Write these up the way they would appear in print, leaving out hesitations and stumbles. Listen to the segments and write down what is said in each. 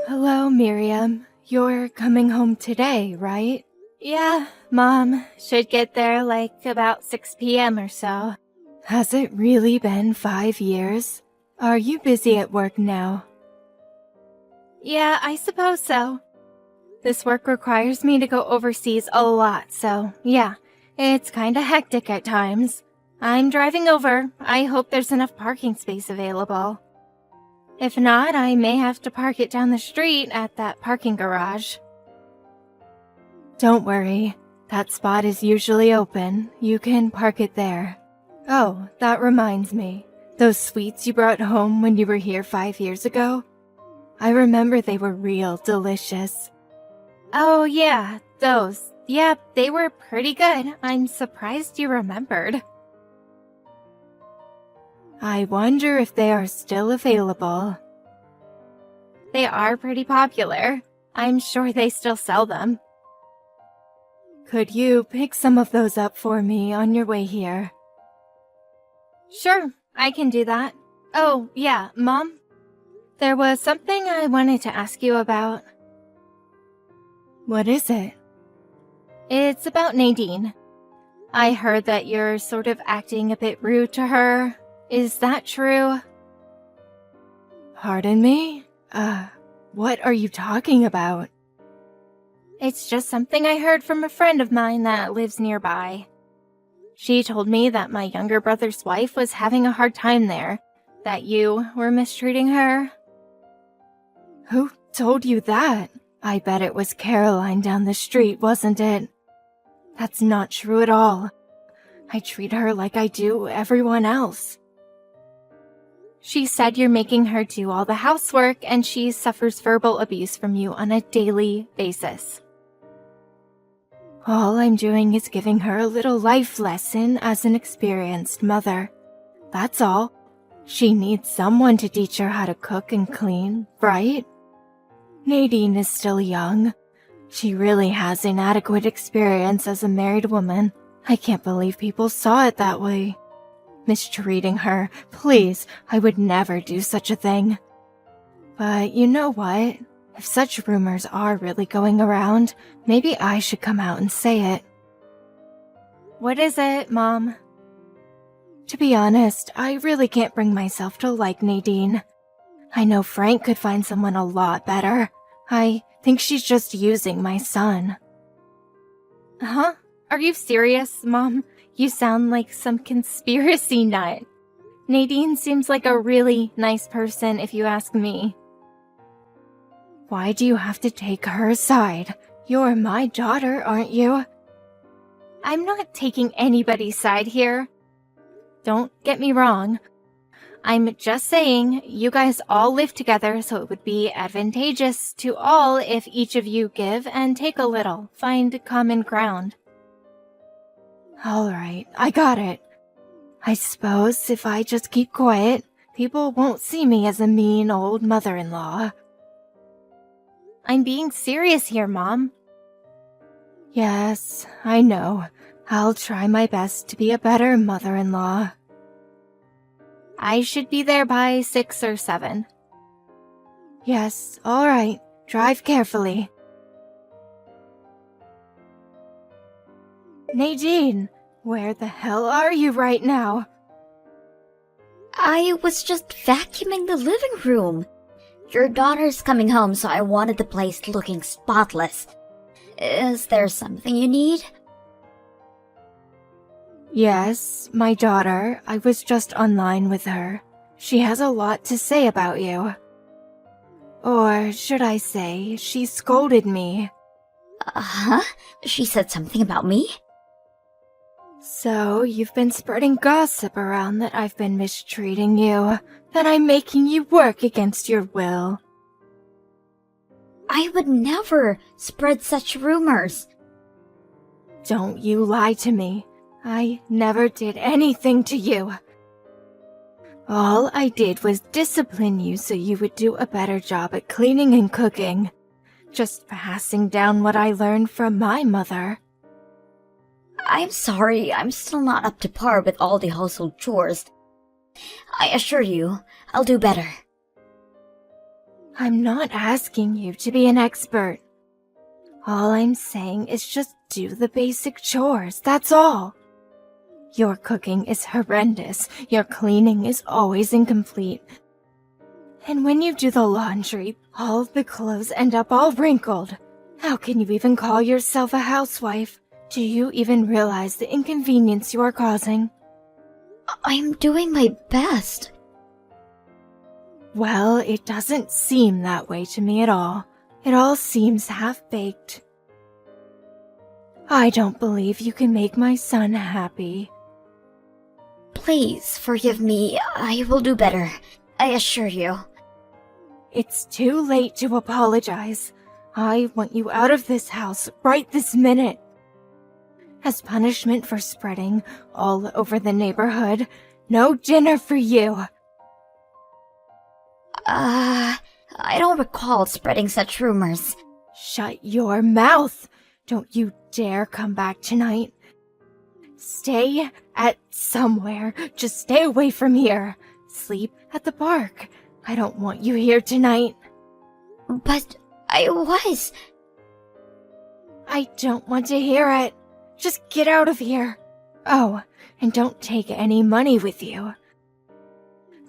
Hello, Miriam. You're coming home today, right? Yeah, Mom. Should get there like about 6 p.m. or so. Has it really been 5 years? Are you busy at work now? Yeah, I suppose so. This work requires me to go overseas a lot, so yeah, it's kinda hectic at times. I'm driving over. I hope there's enough parking space available. If not, I may have to park it down the street at that parking garage. Don't worry. That spot is usually open. You can park it there. Oh, that reminds me. Those sweets you brought home when you were here 5 years ago? I remember they were real delicious. Oh yeah, those. Yep, they were pretty good. I'm surprised you remembered. I wonder if they are still available. They are pretty popular. I'm sure they still sell them. Could you pick some of those up for me on your way here? Sure, I can do that. Oh, yeah, Mom? There was something I wanted to ask you about. What is it? It's about Nadine. I heard that you're sort of acting a bit rude to her. Is that true? Pardon me? What are you talking about? It's just something I heard from a friend of mine that lives nearby. She told me that my younger brother's wife was having a hard time there, that you were mistreating her. Who told you that? I bet it was Caroline down the street, wasn't it? That's not true at all. I treat her like I do everyone else. She said you're making her do all the housework and she suffers verbal abuse from you on a daily basis. All I'm doing is giving her a little life lesson as an experienced mother. That's all. She needs someone to teach her how to cook and clean, right? Nadine is still young. She really has inadequate experience as a married woman. I can't believe people saw it that way. Mistreating her, please, I would never do such a thing. But you know what? If such rumors are really going around, maybe I should come out and say it. What is it, Mom? To be honest, I really can't bring myself to like Nadine. I know Frank could find someone a lot better. I think she's just using my son. Huh? Are you serious, Mom? You sound like some conspiracy nut. Nadine seems like a really nice person if you ask me. Why do you have to take her side? You're my daughter, aren't you? I'm not taking anybody's side here. Don't get me wrong. I'm just saying you guys all live together, so it would be advantageous to all if each of you give and take a little, find common ground. All right, I got it. I suppose if I just keep quiet, people won't see me as a mean old mother-in-law. I'm being serious here, Mom. Yes, I know. I'll try my best to be a better mother-in-law. I should be there by 6 or 7. Yes, all right. Drive carefully. Nadine, where the hell are you right now? I was just vacuuming the living room. Your daughter's coming home, so I wanted the place looking spotless. Is there something you need? Yes, my daughter. I was just online with her. She has a lot to say about you. Or should I say, she scolded me. Uh-huh? She said something about me? So, you've been spreading gossip around that I've been mistreating you, that I'm making you work against your will. I would never spread such rumors. Don't you lie to me. I never did anything to you. All I did was discipline you so you would do a better job at cleaning and cooking. Just passing down what I learned from my mother. I'm sorry, I'm still not up to par with all the household chores. I assure you, I'll do better. I'm not asking you to be an expert. All I'm saying is just do the basic chores, that's all. Your cooking is horrendous, your cleaning is always incomplete. And when you do the laundry, all of the clothes end up all wrinkled. How can you even call yourself a housewife? Do you even realize the inconvenience you are causing? I'm doing my best. Well, it doesn't seem that way to me at all. It all seems half-baked. I don't believe you can make my son happy. Please forgive me. I will do better. I assure you. It's too late to apologize. I want you out of this house right this minute. As punishment for spreading all over the neighborhood, no dinner for you. I don't recall spreading such rumors. Shut your mouth! Don't you dare come back tonight. Stay at somewhere. Just stay away from here. Sleep at the park. I don't want you here tonight. But I was. I don't want to hear it. Just get out of here. Oh, and don't take any money with you.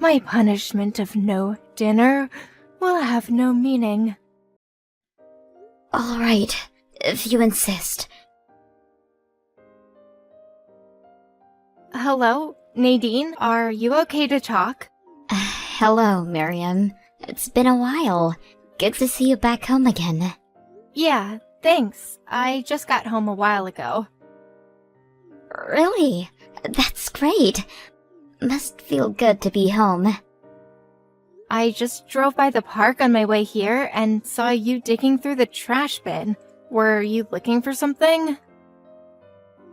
My punishment of no dinner will have no meaning. All right, if you insist. Hello, Nadine, are you okay to talk? Hello, Miriam. It's been a while. Good to see you back home again. Yeah, thanks. I just got home a while ago. Really? That's great. Must feel good to be home. I just drove by the park on my way here and saw you digging through the trash bin. Were you looking for something?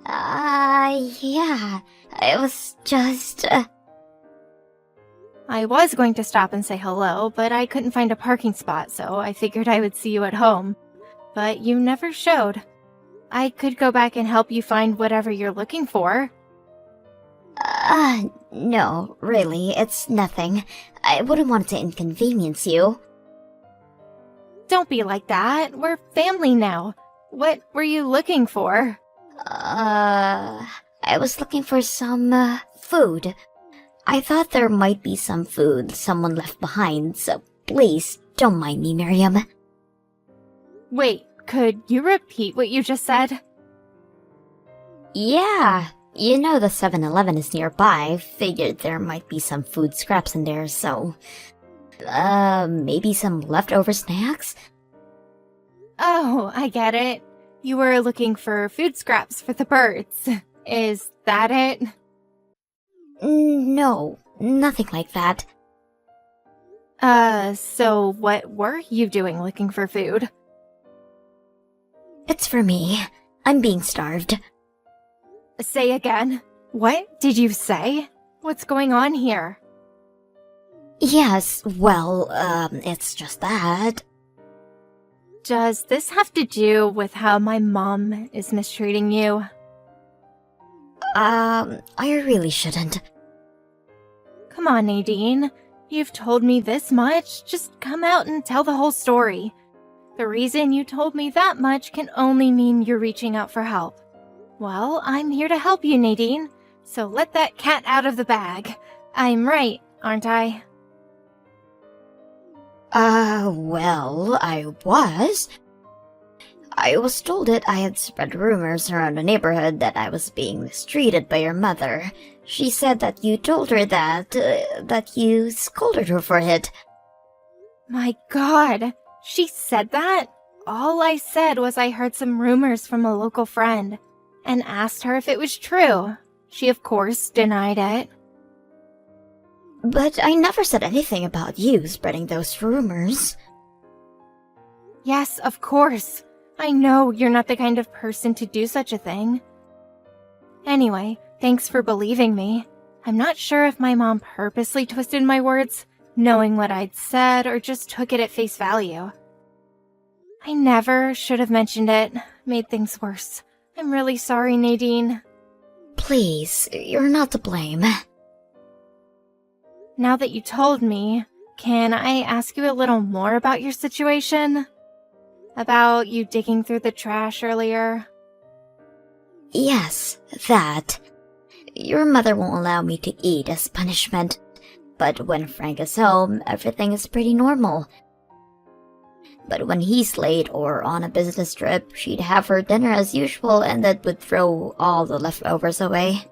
Yeah. I was just, I was going to stop and say hello, but I couldn't find a parking spot, so I figured I would see you at home. But you never showed. I could go back and help you find whatever you're looking for. No, really, it's nothing. I wouldn't want to inconvenience you. Don't be like that. We're family now. What were you looking for? I was looking for some, food. I thought there might be some food someone left behind, so please, don't mind me, Miriam. Wait, could you repeat what you just said? Yeah, you know the 7-Eleven is nearby. Figured there might be some food scraps in there, so... maybe some leftover snacks? Oh, I get it. You were looking for food scraps for the birds. Is that it? No, nothing like that. So what were you doing looking for food? It's for me. I'm being starved. Say again. What did you say? What's going on here? Yes, well, it's just that. Does this have to do with how my mom is mistreating you? I really shouldn't. Come on, Nadine. You've told me this much. Just come out and tell the whole story. The reason you told me that much can only mean you're reaching out for help. Well, I'm here to help you, Nadine. So let that cat out of the bag. I'm right, aren't I? Well, I was. I was told that I had spread rumors around the neighborhood that I was being mistreated by your mother. She said that you told her that you scolded her for it. My God, she said that? All I said was I heard some rumors from a local friend and asked her if it was true. She, of course, denied it. But I never said anything about you spreading those rumors. Yes, of course. I know you're not the kind of person to do such a thing. Anyway, thanks for believing me. I'm not sure if my mom purposely twisted my words, knowing what I'd said, or just took it at face value. I never should have mentioned it. Made things worse. I'm really sorry, Nadine. Please, you're not to blame. Now that you told me, can I ask you a little more about your situation? About you digging through the trash earlier? Yes, that. Your mother won't allow me to eat as punishment, but when Frank is home, everything is pretty normal. But when he's late or on a business trip, she'd have her dinner as usual and then would throw all the leftovers away.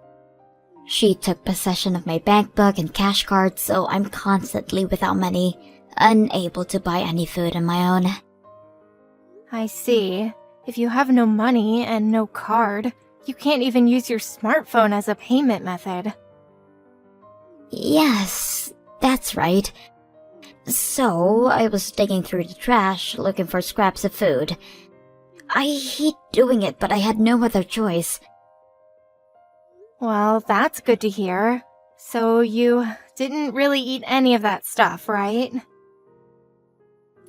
She took possession of my bank book and cash card, so I'm constantly without money, unable to buy any food on my own. I see. If you have no money and no card, you can't even use your smartphone as a payment method. Yes, that's right. So, I was digging through the trash, looking for scraps of food. I hate doing it, but I had no other choice. Well, that's good to hear. So you didn't really eat any of that stuff, right?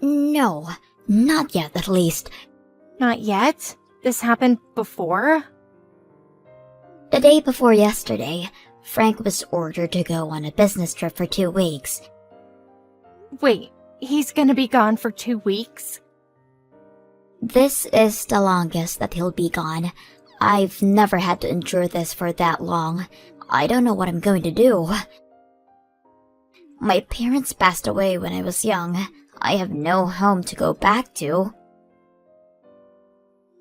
No, not yet at least. Not yet? This happened before? The day before yesterday, Frank was ordered to go on a business trip for 2 weeks. Wait, he's gonna be gone for 2 weeks? This is the longest that he'll be gone. I've never had to endure this for that long. I don't know what I'm going to do. My parents passed away when I was young. I have no home to go back to.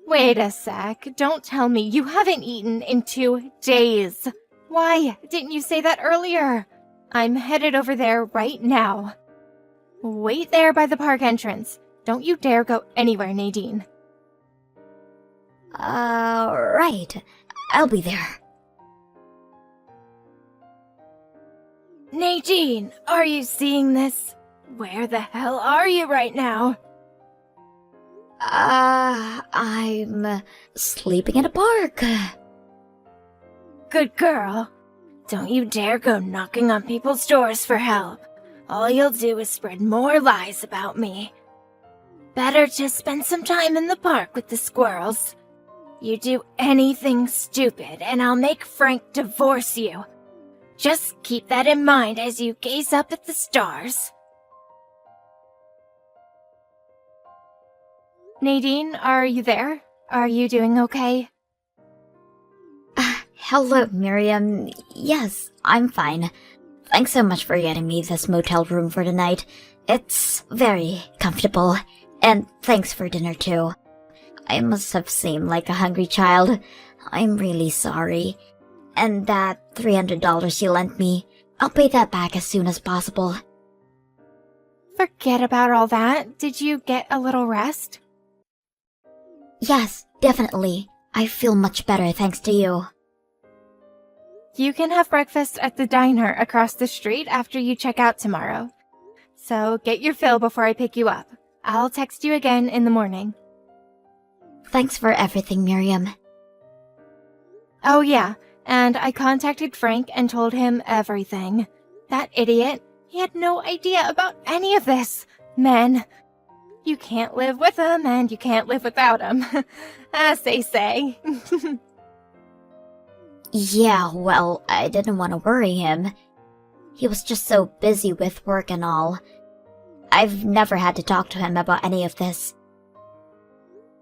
Wait a sec, don't tell me you haven't eaten in 2 days. Why didn't you say that earlier? I'm headed over there right now. Wait there by the park entrance. Don't you dare go anywhere, Nadine. Right. I'll be there. Nadine, are you seeing this? Where the hell are you right now? I'm sleeping in a park. Good girl. Don't you dare go knocking on people's doors for help. All you'll do is spread more lies about me. Better just spend some time in the park with the squirrels. You do anything stupid and I'll make Frank divorce you. Just keep that in mind as you gaze up at the stars. Nadine, are you there? Are you doing okay? Hello, Miriam. Yes, I'm fine. Thanks so much for getting me this motel room for the night. It's very comfortable. And thanks for dinner too. I must have seemed like a hungry child. I'm really sorry. And that $300 you lent me, I'll pay that back as soon as possible. Forget about all that. Did you get a little rest? Yes, definitely. I feel much better thanks to you. You can have breakfast at the diner across the street after you check out tomorrow. So get your fill before I pick you up. I'll text you again in the morning. Thanks for everything, Miriam. Oh yeah, and I contacted Frank and told him everything. That idiot, he had no idea about any of this. Men, you can't live with them and you can't live without them, as they say. Yeah, well, I didn't want to worry him. He was just so busy with work and all. I've never had to talk to him about any of this.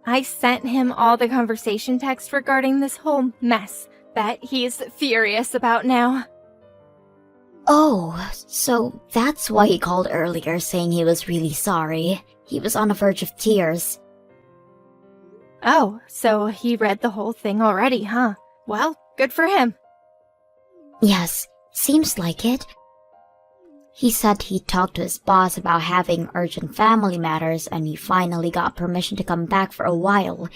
I sent him all the conversation text regarding this whole mess that he's furious about now. Oh, so that's why he called earlier saying he was really sorry. He was on the verge of tears. Oh, so he read the whole thing already, huh? Well, good for him. Yes, seems like it. He said he talked to his boss about having urgent family matters and he finally got permission to come back for a while.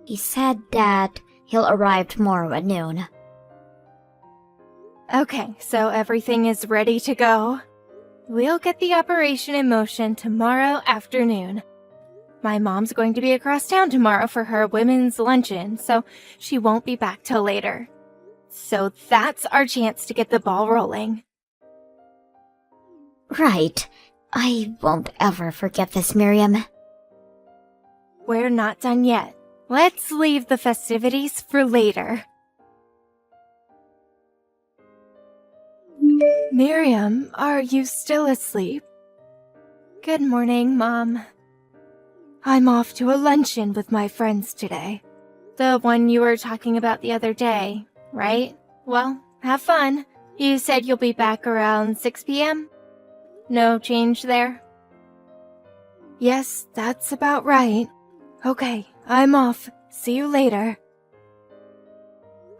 He said that he'll arrive tomorrow at noon. Okay, so everything is ready to go. We'll get the operation in motion tomorrow afternoon. My mom's going to be across town tomorrow for her women's luncheon, so she won't be back till later. So that's our chance to get the ball rolling. Right. I won't ever forget this, Miriam. We're not done yet. Let's leave the festivities for later. Miriam, are you still asleep? Good morning, Mom. I'm off to a luncheon with my friends today. The one you were talking about the other day, right? Well, have fun. You said you'll be back around 6 p.m.? No change there? Yes, that's about right. Okay, I'm off. See you later.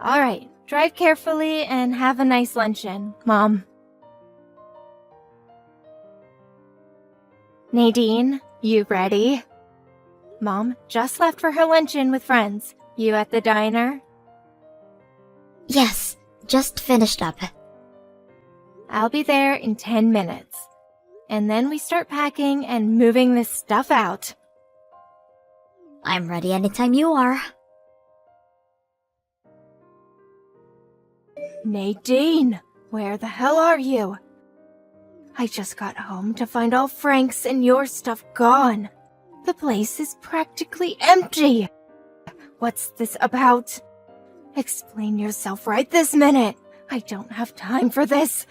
Alright, drive carefully and have a nice luncheon, Mom. Nadine, you ready? Mom just left for her luncheon with friends. You at the diner? Yes, just finished up. I'll be there in 10 minutes. And then we start packing and moving this stuff out. I'm ready anytime you are. Nadine, where the hell are you? I just got home to find all Frank's and your stuff gone. The place is practically empty. What's this about? Explain yourself right this minute. I don't have time for this.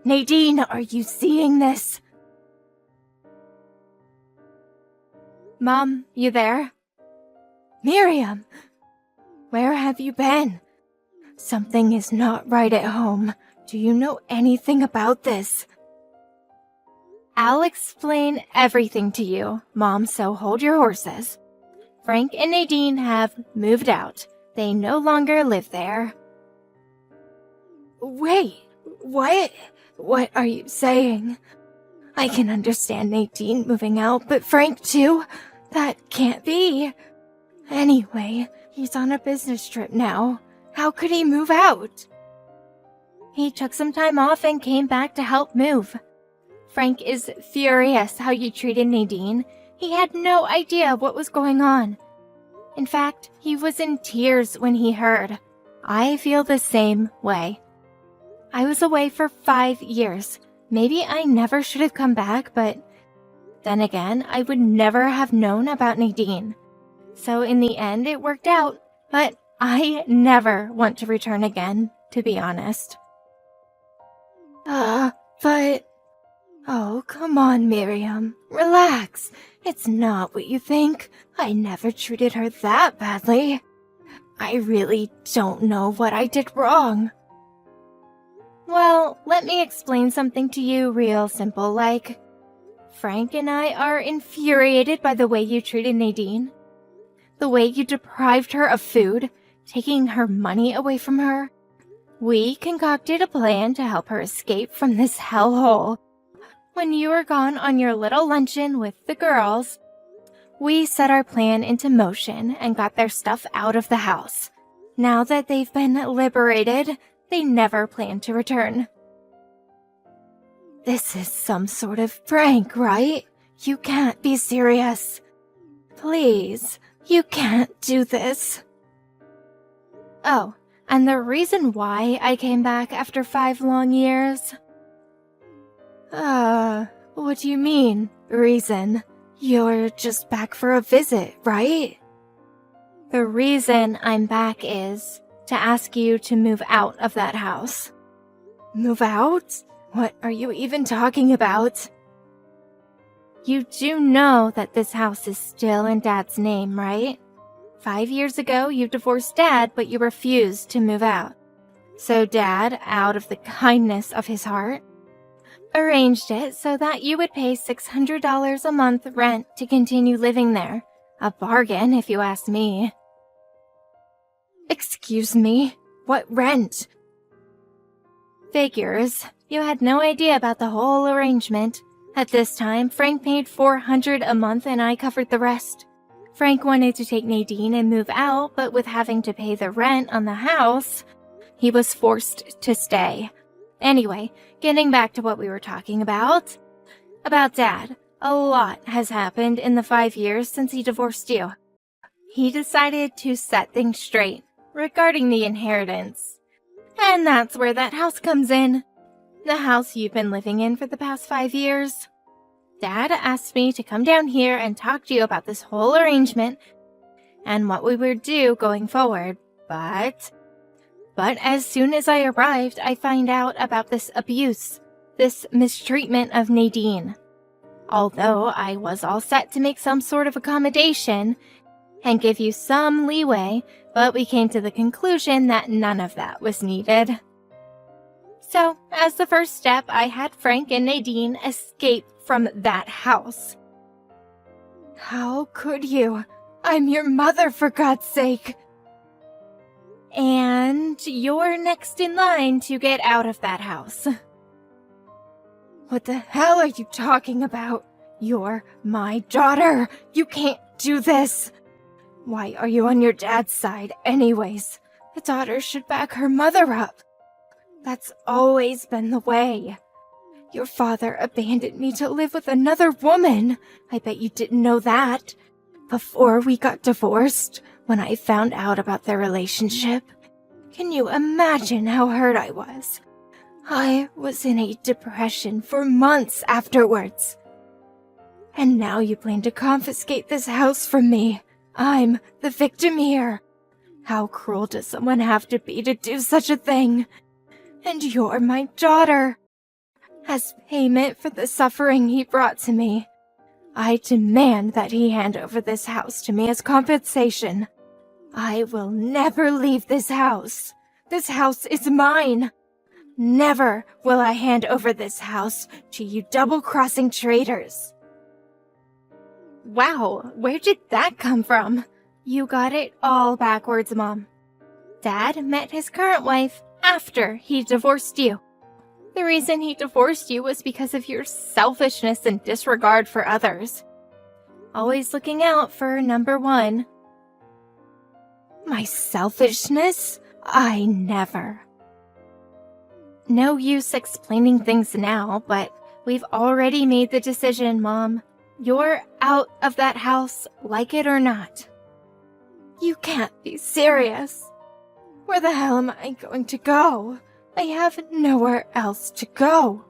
Nadine, are you seeing this? Mom, you there? Miriam, where have you been? Something is not right at home. Do you know anything about this? I'll explain everything to you, Mom, so hold your horses. Frank and Nadine have moved out. They no longer live there. Wait, what? What are you saying? I can understand Nadine moving out, but Frank too? That can't be. Anyway, he's on a business trip now. How could he move out? He took some time off and came back to help move. Frank is furious how you treated Nadine. He had no idea what was going on. In fact, he was in tears when he heard. I feel the same way. I was away for 5 years. Maybe I never should have come back, but then again, I would never have known about Nadine. So in the end, it worked out, but I never want to return again, to be honest. But... Oh, come on, Miriam. Relax. It's not what you think. I never treated her that badly. I really don't know what I did wrong. Well, let me explain something to you real simple like. Frank and I are infuriated by the way you treated Nadine. The way you deprived her of food, taking her money away from her. We concocted a plan to help her escape from this hellhole. When you were gone on your little luncheon with the girls, we set our plan into motion and got their stuff out of the house. Now that they've been liberated, they never plan to return. This is some sort of prank, right? You can't be serious. Please, you can't do this. Oh, and the reason why I came back after 5 long years? What do you mean, reason? You're just back for a visit, right? The reason I'm back is to ask you to move out of that house. Move out? What are you even talking about? You do know that this house is still in Dad's name, right? 5 years ago, you divorced Dad, but you refused to move out. So Dad, out of the kindness of his heart, arranged it so that you would pay $600 a month rent to continue living there. A bargain, if you ask me. Excuse me? What rent? Figures. You had no idea about the whole arrangement. At this time, Frank paid $400 a month and I covered the rest. Frank wanted to take Nadine and move out, but with having to pay the rent on the house, he was forced to stay. Anyway, getting back to what we were talking about. About Dad. A lot has happened in the 5 years since he divorced you. He decided to set things straight regarding the inheritance. And that's where that house comes in. The house you've been living in for the past 5 years. Dad asked me to come down here and talk to you about this whole arrangement and what we would do going forward, But as soon as I arrived, I find out about this abuse, this mistreatment of Nadine. Although I was all set to make some sort of accommodation and give you some leeway, but we came to the conclusion that none of that was needed. So, as the first step, I had Frank and Nadine escape from that house. How could you? I'm your mother, for God's sake! And you're next in line to get out of that house. What the hell are you talking about? You're my daughter! You can't do this! Why are you on your dad's side anyways? The daughter should back her mother up. That's always been the way. Your father abandoned me to live with another woman. I bet you didn't know that. Before we got divorced, when I found out about their relationship, can you imagine how hurt I was? I was in a depression for months afterwards. And now you plan to confiscate this house from me. I'm the victim here. How cruel does someone have to be to do such a thing? And you're my daughter. As payment for the suffering he brought to me, I demand that he hand over this house to me as compensation. I will never leave this house. This house is mine. Never will I hand over this house to you double-crossing traitors. Wow, where did that come from? You got it all backwards, Mom. Dad met his current wife after he divorced you. The reason he divorced you was because of your selfishness and disregard for others. Always looking out for number one. My selfishness? I never. No use explaining things now, but we've already made the decision, Mom. You're out of that house, like it or not. You can't be serious. Where the hell am I going to go? I have nowhere else to go.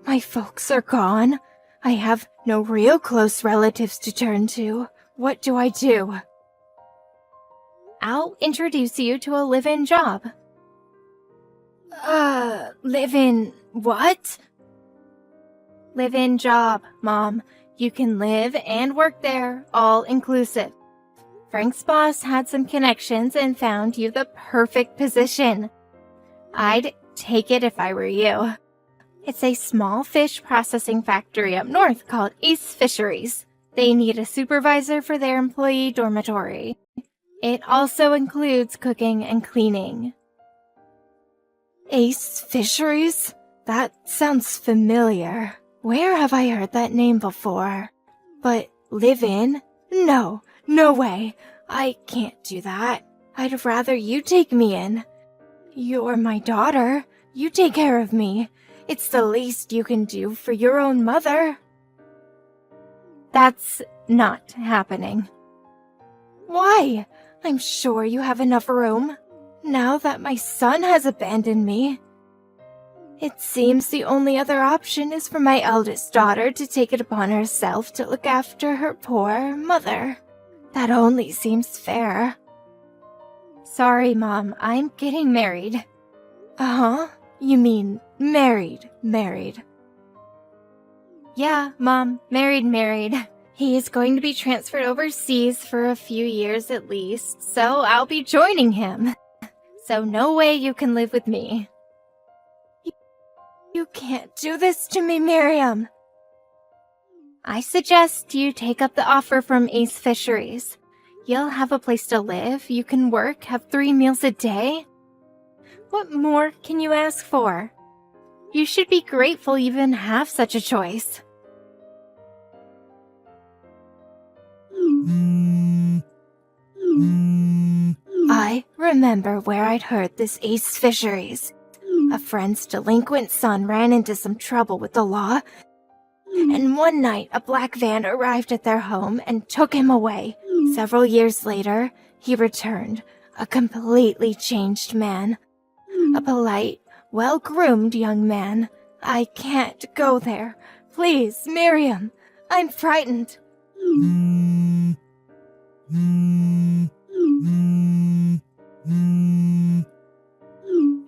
My folks are gone. I have no real close relatives to turn to. What do I do? I'll introduce you to a live-in job. Live-in what? Live-in job, Mom. You can live and work there, all inclusive. Frank's boss had some connections and found you the perfect position. I'd take it if I were you. It's a small fish processing factory up north called Ace Fisheries. They need a supervisor for their employee dormitory. It also includes cooking and cleaning. Ace Fisheries? That sounds familiar. Where have I heard that name before? But live in? No way. I can't do that. I'd rather you take me in. You're my daughter. You take care of me. It's the least you can do for your own mother. That's not happening. Why? I'm sure you have enough room. Now that my son has abandoned me. It seems the only other option is for my eldest daughter to take it upon herself to look after her poor mother. That only seems fair. Sorry, Mom, I'm getting married. Uh-huh? You mean married. Yeah, Mom, married. He is going to be transferred overseas for a few years at least, so I'll be joining him. So no way you can live with me. You can't do this to me, Miriam. I suggest you take up the offer from Ace Fisheries. You'll have a place to live, you can work, have 3 meals a day. What more can you ask for? You should be grateful you even have such a choice. I remember where I'd heard this Ace Fisheries. A friend's delinquent son ran into some trouble with the law, and one night a black van arrived at their home and took him away. Several years later, he returned, a completely changed man. A polite, well-groomed young man. I can't go there. Please, Miriam, I'm frightened.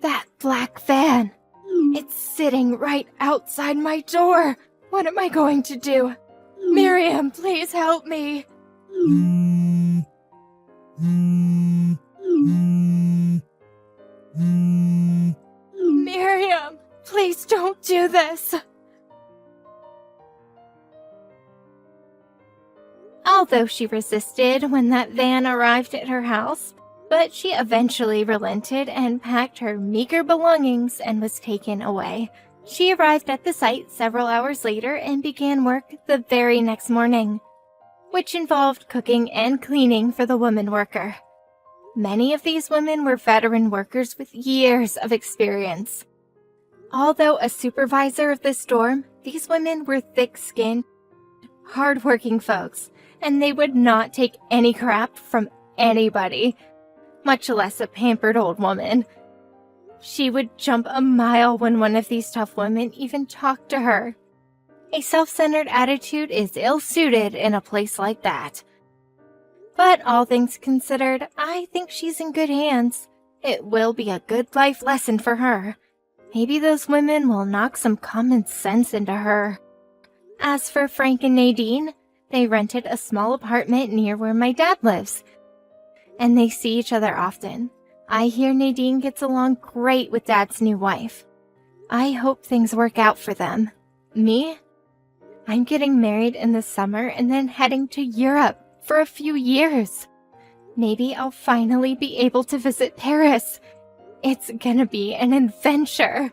That black van. It's sitting right outside my door. What am I going to do? Miriam, please help me. Miriam, please don't do this. Although she resisted when that van arrived at her house, but she eventually relented and packed her meager belongings and was taken away. She arrived at the site several hours later and began work the very next morning, which involved cooking and cleaning for the woman worker. Many of these women were veteran workers with years of experience. Although a supervisor of the storm, these women were thick-skinned, hard-working folks, and they would not take any crap from anybody, much less a pampered old woman. She would jump a mile when one of these tough women even talked to her. A self-centered attitude is ill-suited in a place like that. But all things considered, I think she's in good hands. It will be a good life lesson for her. Maybe those women will knock some common sense into her. As for Frank and Nadine, they rented a small apartment near where my dad lives, and they see each other often. I hear Nadine gets along great with Dad's new wife. I hope things work out for them. Me? I'm getting married in the summer and then heading to Europe for a few years. Maybe I'll finally be able to visit Paris. It's gonna be an adventure.